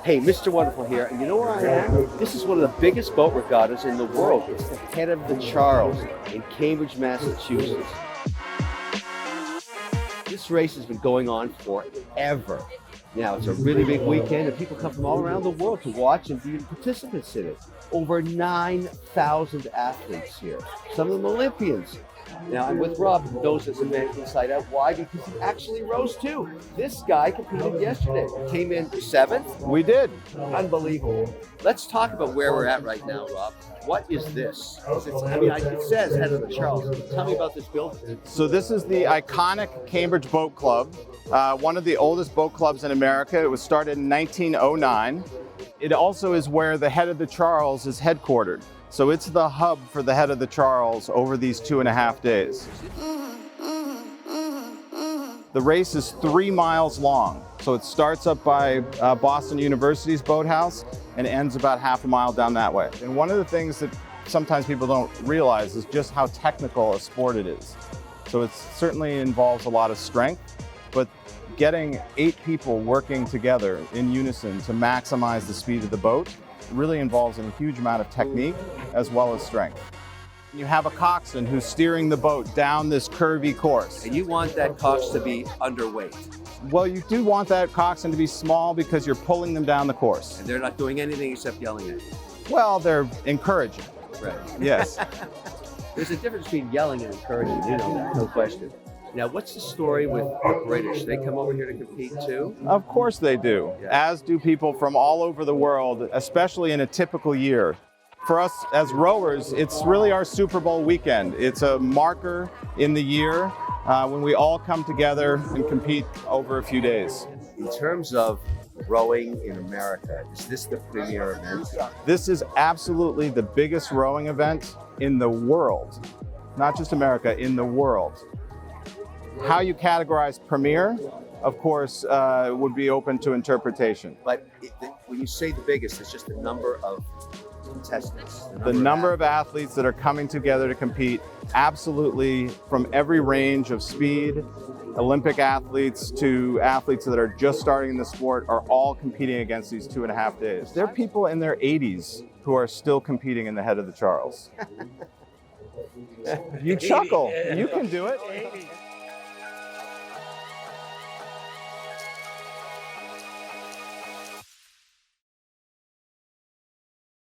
Hey, Mr. Wonderful here, and you know where I am? This is one of the biggest boat regattas in the world. It's the Head of the Charles in Cambridge, Massachusetts. This race has been going on forever. Now, it's a really big weekend, and people come from all around the world to watch and be participants in it. Over 9,000 athletes here, some of them Olympians. Now, I'm with Rob, who knows this event inside out. Why? Because he actually rose too. This guy competed yesterday. Came in 7th. We did. Unbelievable. Let's talk about where we're at right now, Rob. What is this? It says Head of the Charles. Tell me about this building. So this is the iconic Cambridge Boat Club, one of the oldest boat clubs in America. It was started in 1909. It also is where the Head of the Charles is headquartered. So it's the hub for the Head of the Charles over these 2.5 days. The race is 3 miles long. So it starts up by Boston University's boathouse and ends about half a mile down that way. And one of the things that sometimes people don't realize is just how technical a sport it is. So it certainly involves a lot of strength, but getting 8 people working together in unison to maximize the speed of the boat really involves a huge amount of technique as well as strength. You have a coxswain who's steering the boat down this curvy course. And you want that cox to be underweight. Well, you do want that coxswain to be small because you're pulling them down the course. And they're not doing anything except yelling at you. Well, they're encouraging. Right. Yes. There's a difference between yelling and encouraging, you know that, no question. Now, what's the story with the British? They come over here to compete too? Of course they do, as do people from all over the world, especially in a typical year. For us as rowers, it's really our Super Bowl weekend. It's a marker in the year when we all come together and compete over a few days. In terms of rowing in America, is this the premier event? This is absolutely the biggest rowing event in the world. Not just America, in the world. How you categorize premier, of course, would be open to interpretation. But when you say the biggest, it's just the number of contestants. The number of athletes that are coming together to compete, absolutely from every range of speed, Olympic athletes to athletes that are just starting in the sport are all competing against these 2.5 days. There are people in their 80s who are still competing in the Head of the Charles. You chuckle, you can do it.